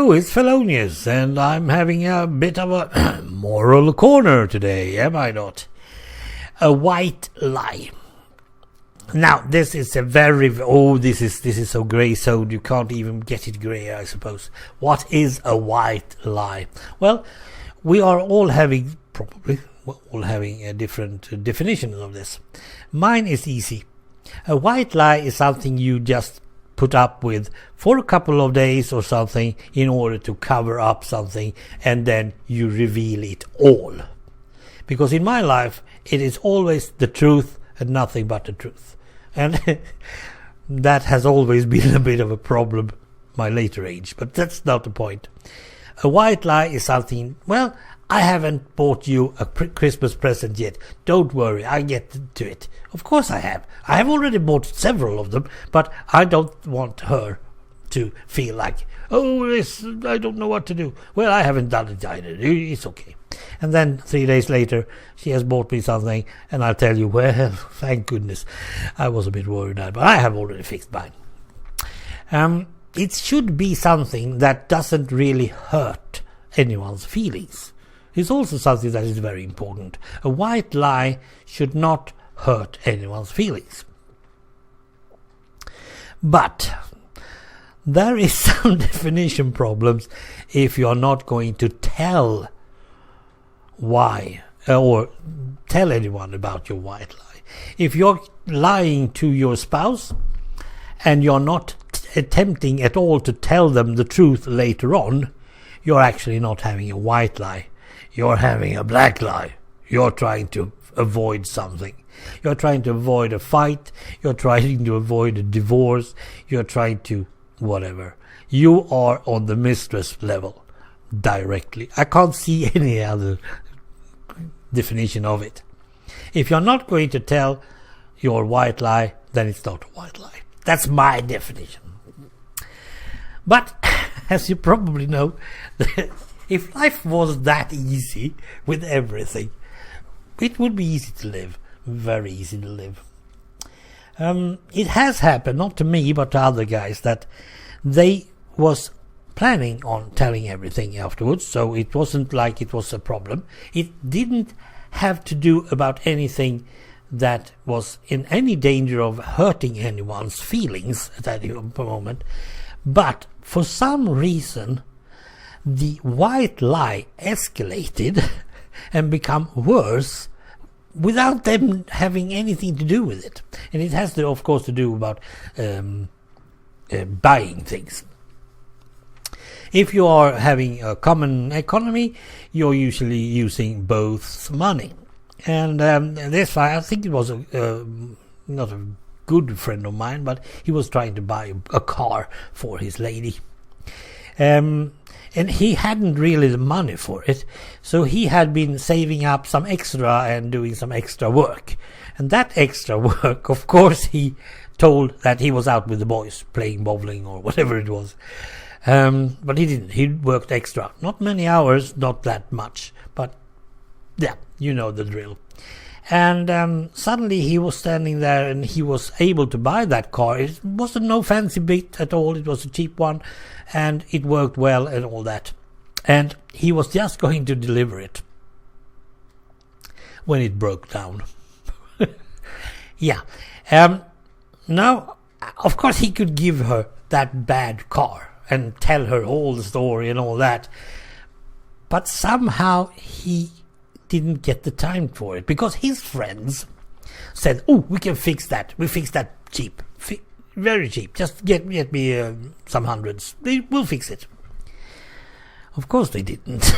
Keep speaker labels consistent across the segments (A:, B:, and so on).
A: Hello, it's Fellonius, and I'm having a bit of a moral corner today, am I not? A white lie. Now, this is a very... this is so grey, so you can't even get it grey, I suppose. What is a white lie? Well, we are all having, a different definition of this. Mine is easy. A white lie is something you just put up with for a couple of days or something in order to cover up something, and then you reveal it all. Because in my life, it is always the truth and nothing but the truth. And that has always been a bit of a problem my later age, but that's not the point. A white lie is something, well, I haven't bought you a Christmas present yet. Don't worry, I'll get to it. Of course I have. I have already bought several of them, but I don't want her to feel like, I don't know what to do. Well, I haven't done it either. It's okay. And then 3 days later, she has bought me something, and I'll tell you, well, thank goodness. I was a bit worried, but I have already fixed mine. It should be something that doesn't really hurt anyone's feelings. It's also something that is very important. A white lie should not hurt anyone's feelings. But there is some definition problems if you are not going to tell why or tell anyone about your white lie. If you're lying to your spouse and you're not attempting at all to tell them the truth later on, you're actually not having a white lie. You're having a black lie. You're trying to avoid something. You're trying to avoid a fight. You're trying to avoid a divorce. You're trying to whatever. You are on the mistress level directly. I can't see any other definition of it. If you're not going to tell your white lie, then it's not a white lie. That's my definition. But as you probably know, if life was that easy with everything, it would be easy to live. Very easy to live. It has happened, not to me, but to other guys, that they was planning on telling everything afterwards, so it wasn't like it was a problem. It didn't have to do about anything that was in any danger of hurting anyone's feelings at that moment. But for some reason, the white lie escalated and become worse without them having anything to do with it. And it has to, of course, to do about buying things. If you are having a common economy, you're usually using both money. And this, I think it was not a good friend of mine, but he was trying to buy a car for his lady. And he hadn't really the money for it, so he had been saving up some extra and doing some extra work. And that extra work, of course, he told that he was out with the boys playing bowling or whatever it was. But he didn't. He worked extra. Not many hours, not that much, but yeah, you know the drill. And suddenly he was standing there and he was able to buy that car. It wasn't no fancy bit at all. It was a cheap one and it worked well and all that. And he was just going to deliver it when it broke down. Yeah. Now, of course, he could give her that bad car and tell her all the story and all that. But somehow he didn't get the time for it, because his friends said, we can fix that. We fix that cheap. Very cheap. Just get me some hundreds. We'll fix it. Of course they didn't.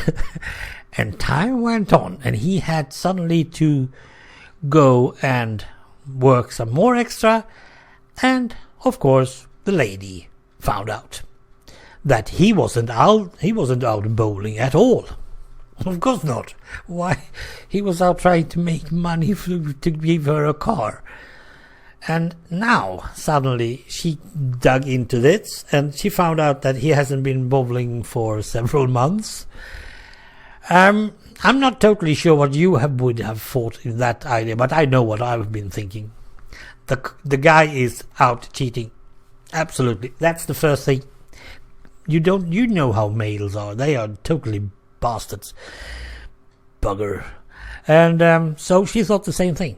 A: And time went on, and he had suddenly to go and work some more extra. And, of course, the lady found out that he wasn't out bowling at all. Of course not. Why? He was out trying to make money to give her a car. And now, suddenly, she dug into this, and she found out that he hasn't been bowling for several months. I'm not totally sure what you would have thought in that idea, but I know what I've been thinking. The guy is out cheating. Absolutely. That's the first thing. You know how males are. They are totally bastards. Bugger. And so she thought the same thing.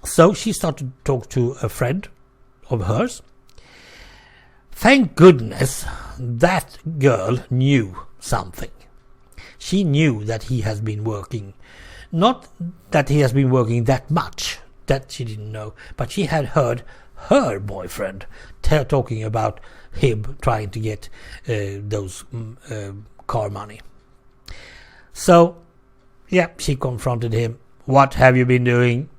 A: So she started to talk to a friend of hers. Thank goodness that girl knew something. She knew that he has been working. Not that he has been working that much. That she didn't know. But she had heard her boyfriend talking about him trying to get those car money. So, yeah, she confronted him. What have you been doing?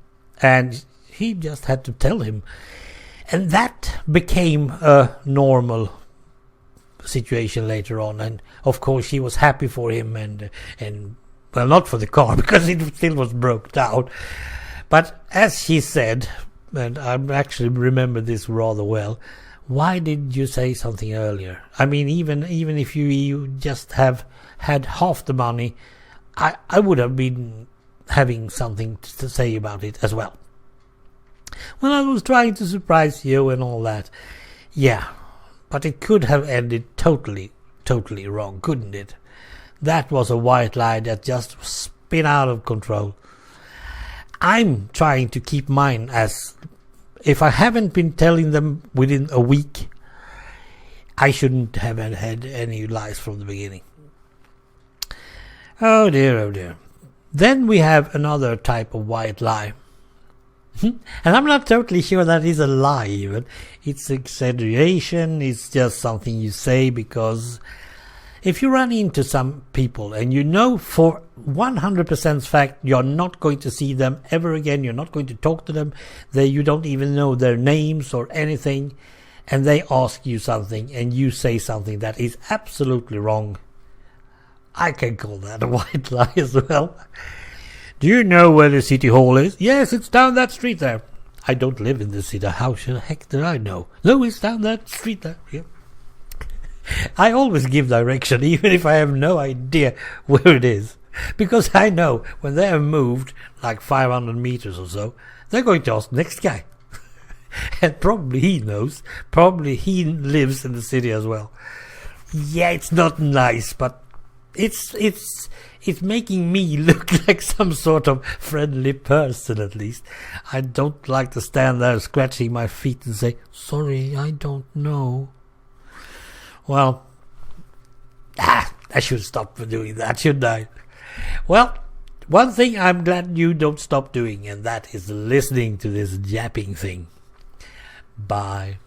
A: And he just had to tell him. And that became a normal situation later on. And of course she was happy for him and well, not for the car because it still was broke down. But as she said, and I actually remember this rather well, why did you say something earlier? I mean, even if you just have had half the money, I would have been having something to say about it as well. Well, I was trying to surprise you and all that. Yeah, but it could have ended totally wrong, couldn't it? That was a white lie that just spin out of control. I'm trying to keep mine as... If I haven't been telling them within a week, I shouldn't have had any lies from the beginning. Oh dear, oh dear. Then we have another type of white lie. And I'm not totally sure that is a lie even. It's exaggeration, it's just something you say because if you run into some people and you know for 100% fact you're not going to see them ever again, you're not going to talk to them, you don't even know their names or anything, and they ask you something and you say something that is absolutely wrong, I can call that a white lie as well. Do you know where the city hall is? Yes, it's down that street there. I don't live in the city. How the heck did I know? No, it's down that street there. Yeah. I always give direction, even if I have no idea where it is. Because I know when they have moved like 500 meters or so, they're going to ask the next guy. And probably he knows. Probably he lives in the city as well. Yeah, it's not nice, but it's making me look like some sort of friendly person at least. I don't like to stand there scratching my feet and say, sorry, I don't know. Well, I should stop doing that, shouldn't I? Well, one thing I'm glad you don't stop doing, and that is listening to this yapping thing. Bye.